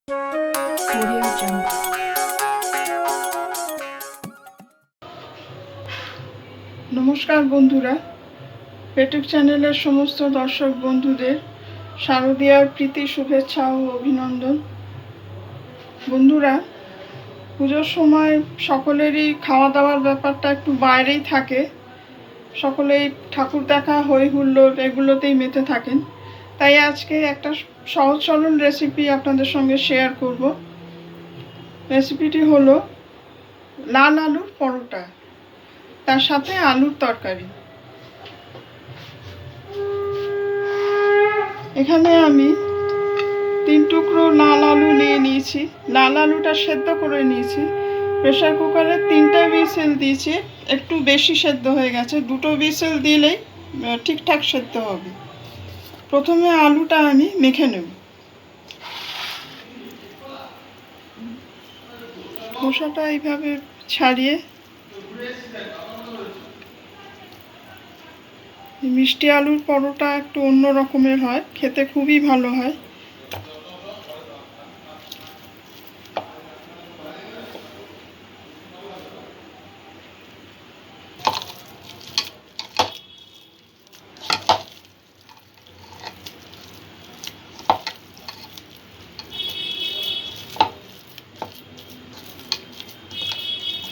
Audio Jungle. নমস্কার বন্ধুরা, পেটুক চ্যানেলের সমস্ত দর্শক বন্ধুদের শারদীয়ার প্রীতি শুভেচ্ছা ও অভিনন্দন। বন্ধুরা, পুজোর সময় সকলেরই খাওয়া দাওয়ার ব্যাপারটা একটু বাইরেই থাকে। সকলেই ঠাকুর দেখা, হই হুল্লোড় এগুলোতেই মেতে থাকেন। তাই আজকে একটা সহজ সরল রেসিপি আপনাদের সঙ্গে শেয়ার করব। রেসিপিটি হলো লাল আলুর পরোটা, তার সাথে আলুর তরকারি। এখানে আমি 3 টুকরো লাল আলু নিয়ে নিয়েছি। লাল আলুটা সেদ্ধ করে নিয়েছি। প্রেসার কুকারে 3টে হুইসেল দিয়েছি, একটু বেশি সেদ্ধ হয়ে গেছে। 2টো হুইসেল দিলেই ঠিকঠাক সেদ্ধ হবে। প্রথমে আলুটা আমি মেখে নেব। খোসাটা এইভাবে ছাড়িয়ে, মিষ্টি আলুর পরোটা একটু অন্য রকমের হয়, খেতে খুবই ভালো হয়।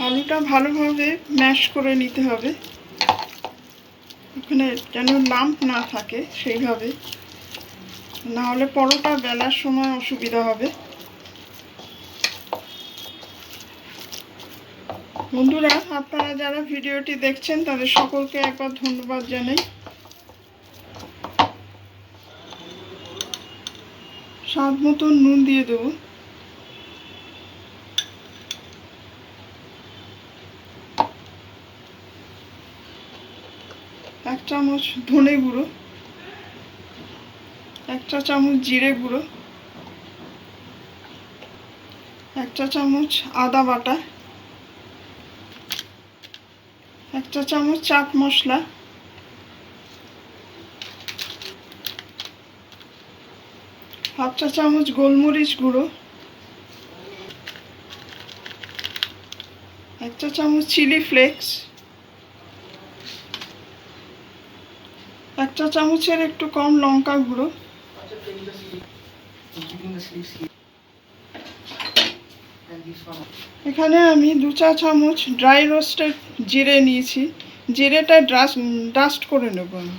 আলুটা ভালোভাবে ম্যাশ করে নিতে হবে, ওখানে যেন লাম্প না থাকে সেইভাবে, না হলে পরোটা বেলার সময় অসুবিধা হবে। বন্ধুরা, আপনারা যারা ভিডিওটি দেখছেন তাদের সকলকে একবার ধন্যবাদ জানাই। স্বাদ মতন নুন দিয়ে দেব, এক চামচ ধনে গুঁড়ো, 1 চা চামচ জিরে গুঁড়ো, 1 চা চামচ আদা বাটা, 1 চা চামচ চাট মশলা, 1/2 চা চামচ গোলমরিচ গুঁড়ো, 1 চা চামচ চিলি ফ্লেক্স, 1 চা চামচের একটু কম লঙ্কা গুঁড়ো, এখানে আমি 2 চা চামচ ড্রাই রোস্টেড জিরে নিয়েছি। জিরেটা ডাস্ট করে নেব আমি।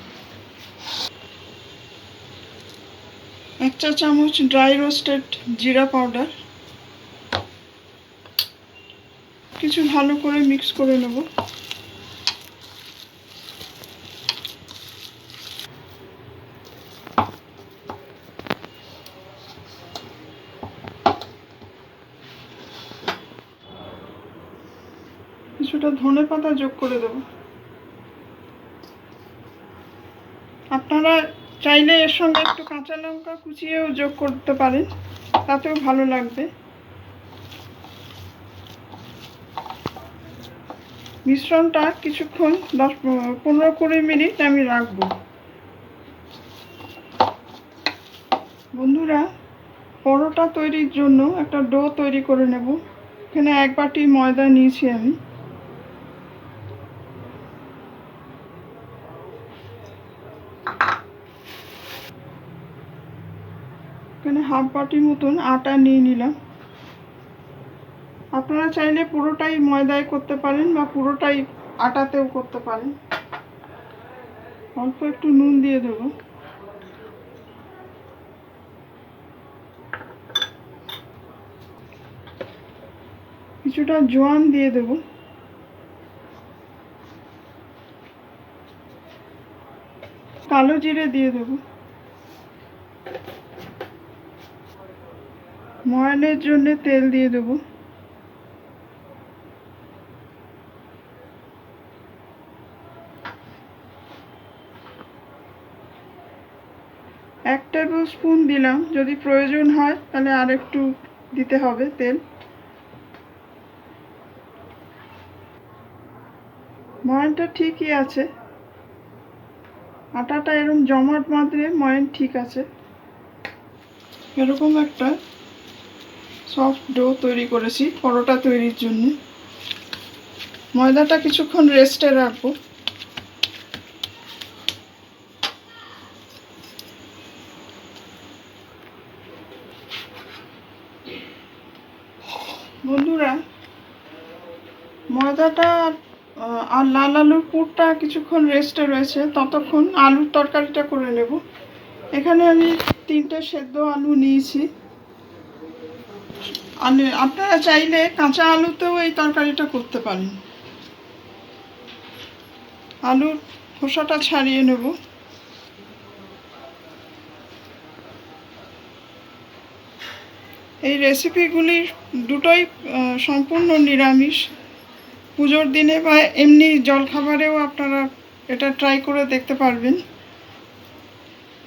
1 চা চামচ ড্রাই রোস্টেড জিরা পাউডার। কিছু ভালো করে মিক্স করে নেব। কিছুটা ধনেপাতা যোগ করে দেব। আপনারা চাইলে এর সঙ্গে একটু কাঁচা লঙ্কা কুচিয়েও যোগ করতে পারেন, তাতেও ভালো লাগবে। মিশ্রণটা কিছুক্ষণ 15-20 মিনিট আমি রাখবো। বন্ধুরা, পরোটা তৈরির জন্য একটা ডো তৈরি করে নেব। এখানে 1 বাটি ময়দা নিয়েছি আমি। এখানে 1/2 বাটি মতন আটা নিয়ে নিলাম। আপনারা চাইলে পুরোটাই ময়দায় করতে পারেন বা পুরোটাই আটাতেও করতে পারেন। অল্প একটু নুন দিয়ে দেবো। কিছুটা জোয়ান দিয়ে দেব। কালো জিরে দিয়ে দেব। ময়ানের জন্য তেল দিয়ে দেব। এক টেবিল স্পুন দিলাম, যদি প্রয়োজন হয় তাহলে আর একটু দিতে হবে তেল। ময়ানটা ঠিকই আছে, আটাটা এরকম জমাট বাঁধলে ময়ান ঠিক আছে। এরকম একটা সফট ডো তৈরি করেছি পরোটা তৈরির জন্য। ময়দাটা কিছুক্ষণ রেস্টে রাখবো। বন্ধুরা, ময়দাটা আর লাল আলুর পুরটা কিছুক্ষণ রেস্টে রয়েছে, ততক্ষণ আলুর তরকারিটা করে নেব। এখানে আমি 3টে সেদ্ধ আলু নিয়েছি। আলু আপনারা চাইলে কাঁচা আলুতেও এই তরকারিটা করতে পারেন। আলুর খোসাটা ছাড়িয়ে নেব। এই রেসিপিগুলি দুটোই সম্পূর্ণ নিরামিষ। পুজোর দিনে বা এমনি জলখাবারেও আপনারা এটা ট্রাই করে দেখতে পারবেন।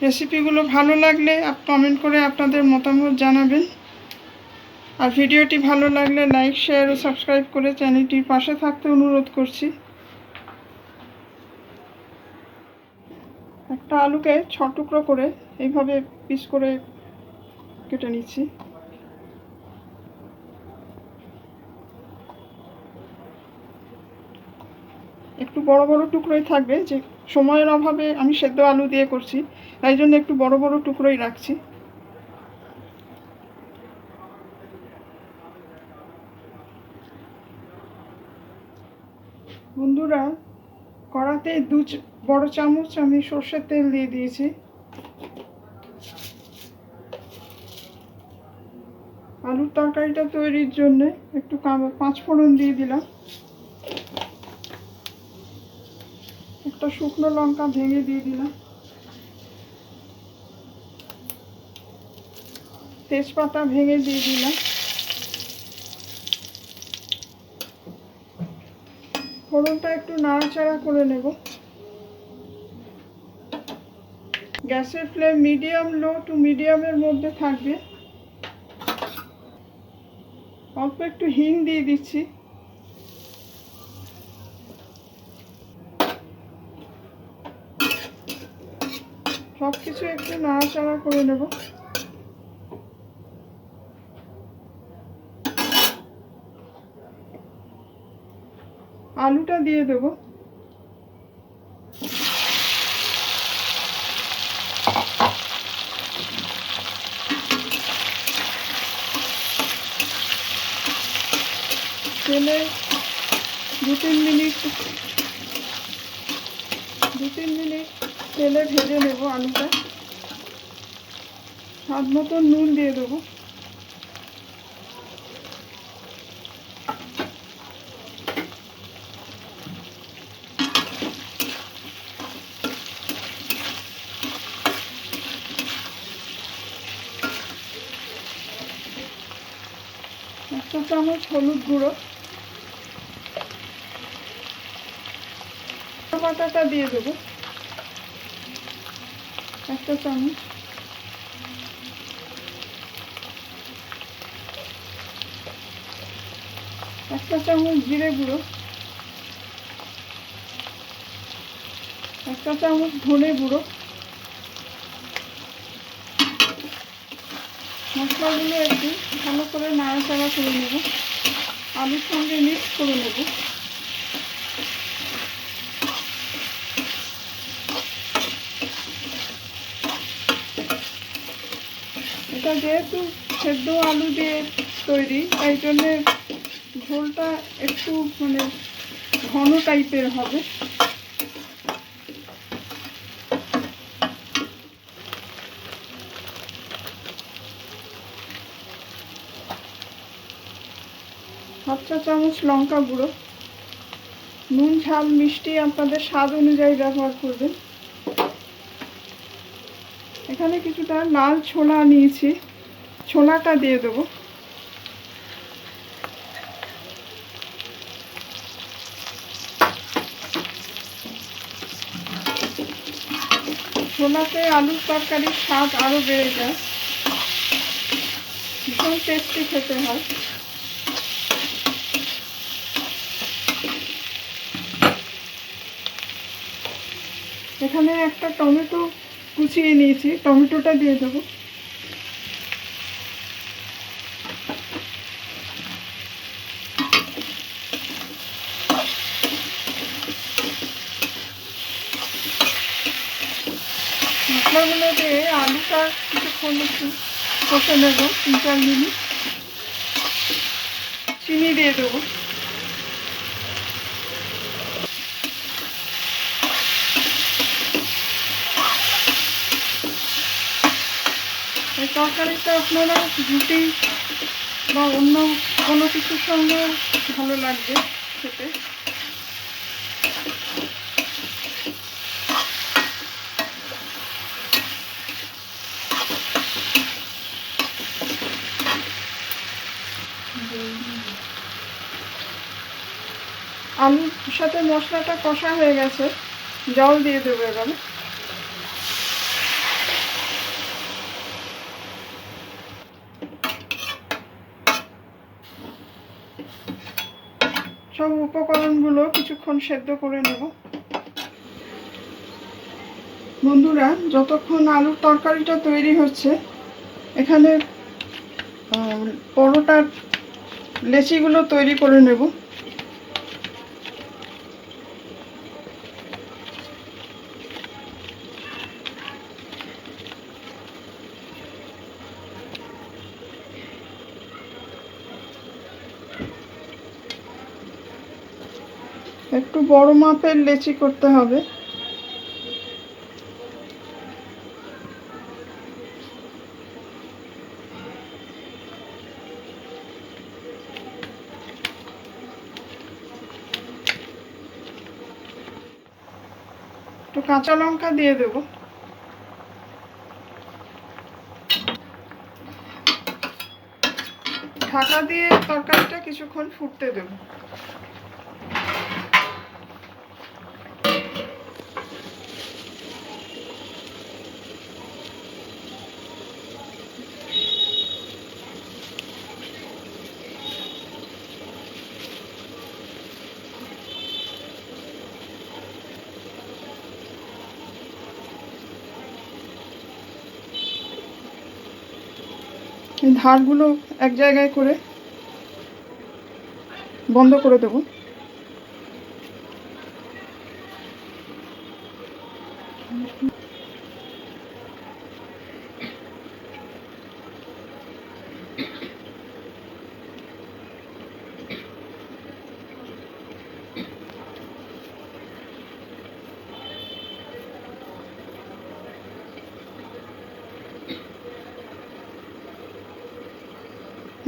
রেসিপিগুলো ভালো লাগলে কমেন্ট করে আপনাদের মতামত জানাবেন। আর ভিডিওটি ভালো লাগলে লাইক, শেয়ার ও সাবস্ক্রাইব করে চ্যানেলটির পাশে থাকতে অনুরোধ করছি। একটা আলুকে 6 টুকরো করে এইভাবে পিস করে কেটে নিচ্ছি। একটু বড় বড় টুকরোই থাকবে, যে সময়ের অভাবে আমি সেদ্ধ আলু দিয়ে করছি, তাই জন্য একটু বড় বড় টুকরোই রাখছি। বন্ধুরা, কড়াতে 2 বড় চামচ আমি সর্ষের তেল দিয়ে দিয়েছি। আলুর তরকারিটা তৈরির জন্য একটু 5 ফোড়ন দিয়ে দিলাম। একটা শুকনো লঙ্কা ভেঙে দিয়ে দিলাম। তেজপাতা ভেঙে দিয়ে দিলাম। ফোড়নটা একটু নাড়াচাড়া করে নেব। গ্যাসের ফ্লেম মিডিয়াম লো টু মিডিয়ামের মধ্যে থাকবে। অল্প একটু হিং দিয়ে দিচ্ছি। সব কিছু একটু নাড়াচাড়া করে নেব। আলুটা দিয়ে দেব। তেলে 2-3 মিনিট তেলে ভেজে নেব আলুটা। স্বাদ মতো নুন দিয়ে দেবো। একটা চামচ হলুদ গুঁড়ো। বাটাটা দিয়ে দেবো 1 চামচ। একটা চামচ জিরে গুঁড়ো। 1 চামচ ধনে গুঁড়ো। মশলাগুলো একটু ভালো করে নাড়াচাড়া করে নেব। আলুর সঙ্গে মিক্স করে নেব। এটা যেহেতু সেদ্ধ আলু দিয়ে তৈরি, তাই জন্যে ঝোলটা একটু ঘন টাইপের হবে। হাফ চা চামচ লঙ্কা গুঁড়ো। নুন, ঝাল, মিষ্টি আপনাদের স্বাদ অনুযায়ী ব্যবহার করবেন। এখানে কিছুটা লাল ছোলা নিয়েছি, ছোলাটা দিয়ে দেবো। ছোলাতে আলুর তরকারির স্বাদ আরও বেড়ে যায়, ভীষণ টেস্টি খেতে হয়। এখানে একটা টমেটো কুচিয়ে নিয়েছি, টমেটোটা দিয়ে দেবো। মশলাগুলো দিয়ে আলুটা কিছুক্ষণ একটু কষে নেব, 3-4 মিনিট। চিনি দিয়ে দেবো। এই তরকারিটা আপনারা রুটি বা অন্য কোনো কিছুর সঙ্গে ভালো লাগবে খেতে। আলুর সাথে মশলাটা কষা হয়ে গেছে, জল দিয়ে দেবো এবারে। সব উপকরণগুলো কিছুক্ষণ সেদ্ধ করে নেব। বন্ধুরা, যতক্ষণ আলুর তরকারিটা তৈরি হচ্ছে, এখানে পরোটার লেচিগুলো তৈরি করে নেব। একটু বড় মাপের লেচি করতে হবে। একটু কাঁচা লঙ্কা দিয়ে দেব। ঢাকা দিয়ে তরকারিটা কিছুক্ষণ ফুটতে দেব। ধারগুলো এক জায়গায় করে বন্ধ করে দেব।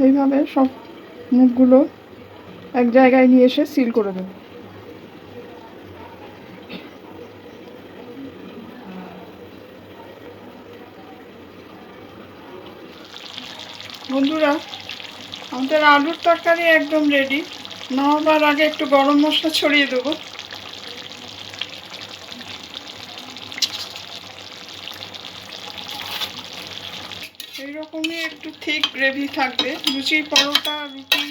এইভাবে সব মুখগুলো এক জায়গায় নিয়ে এসে সিল করে দেব। বন্ধুরা, আমাদের আলুর তরকারি একদম রেডি। নামাবার আগে একটু গরম মশলা ছড়িয়ে দেবো। এইরকমই একটু থিক গ্রেভি থাকবে। লুচি, পরোটা, রুটি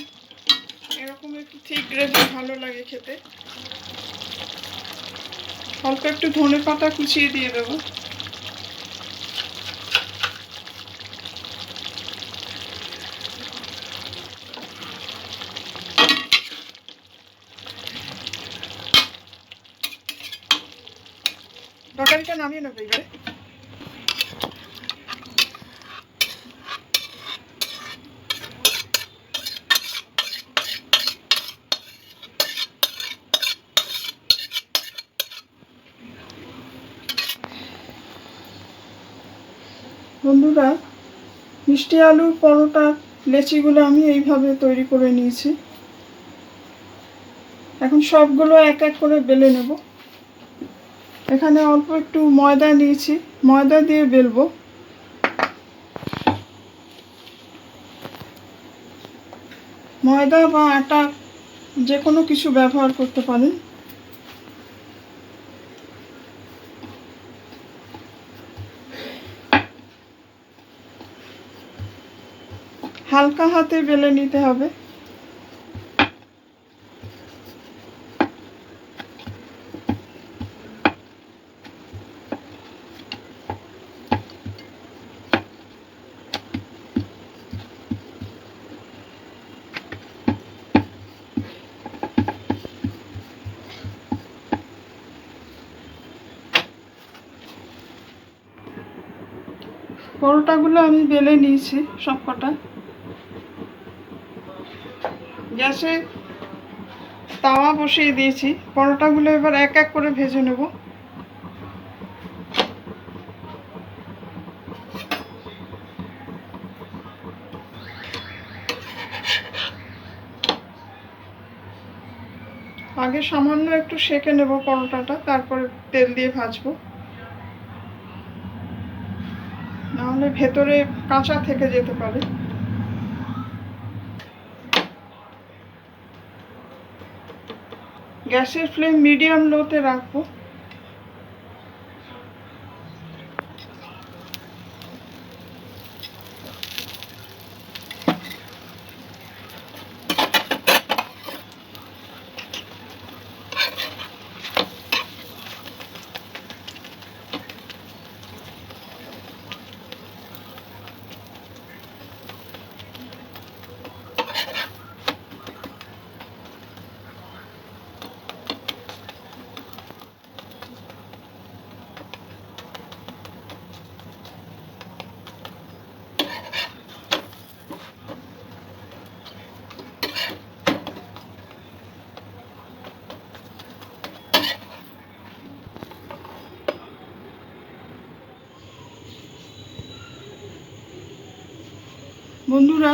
এরকম একটু থিক গ্রেভি ভালো লাগে খেতে। অল্প একটু ধনে পাতা কুচিয়ে দিয়ে দেবো। তরকারিটা নামিয়ে নেবো এবারে। বন্ধুরা, মিষ্টি আলু পরোটা লেচিগুলো আমি এইভাবে তৈরি করে নিয়েছি। এখন সবগুলো এক এক করে বেলে নেব। এখানে অল্প একটু ময়দা নিয়েছি, ময়দা দিয়ে বেলবো। ময়দা বা আটা যে কোনো কিছু ব্যবহার করতে পারেন। হালকা হাতে বেলে নিতে হবে। পরোটাগুলো আমি বেলে নিয়েছি সবকটা। গ্যাসে তাওয়া বসিয়ে দিয়েছি, পরোটাগুলো এবার এক এক করে ভেজে নেব। আগে সামান্য একটু সেঁকে নেব পরোটাটা, তারপরে তেল দিয়ে ভাজবো, নাহলে ভেতরে কাঁচা থেকে যেতে পারে। গ্যাসের ফ্লেম মিডিয়াম লোতে রাখবো। বন্ধুরা,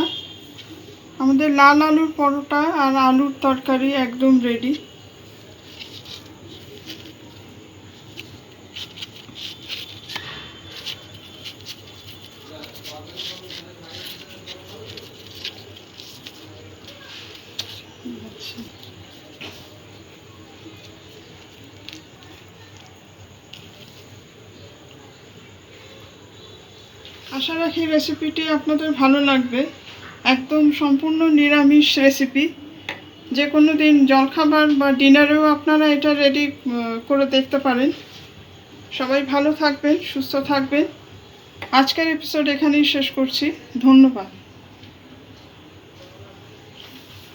আমাদের লাল আলুর পরোটা আর আলুর তরকারি একদম রেডি। আশা রাখি রেসিপিটি আপনাদের ভালো লাগবে। একদম সম্পূর্ণ নিরামিষ রেসিপি, যে কোনো দিন জলখাবার বা ডিনারেও আপনারা এটা রেডি করে দেখতে পারেন। সবাই ভালো থাকবেন, সুস্থ থাকবেন। আজকের এপিসোড এখানেই শেষ করছি। ধন্যবাদ।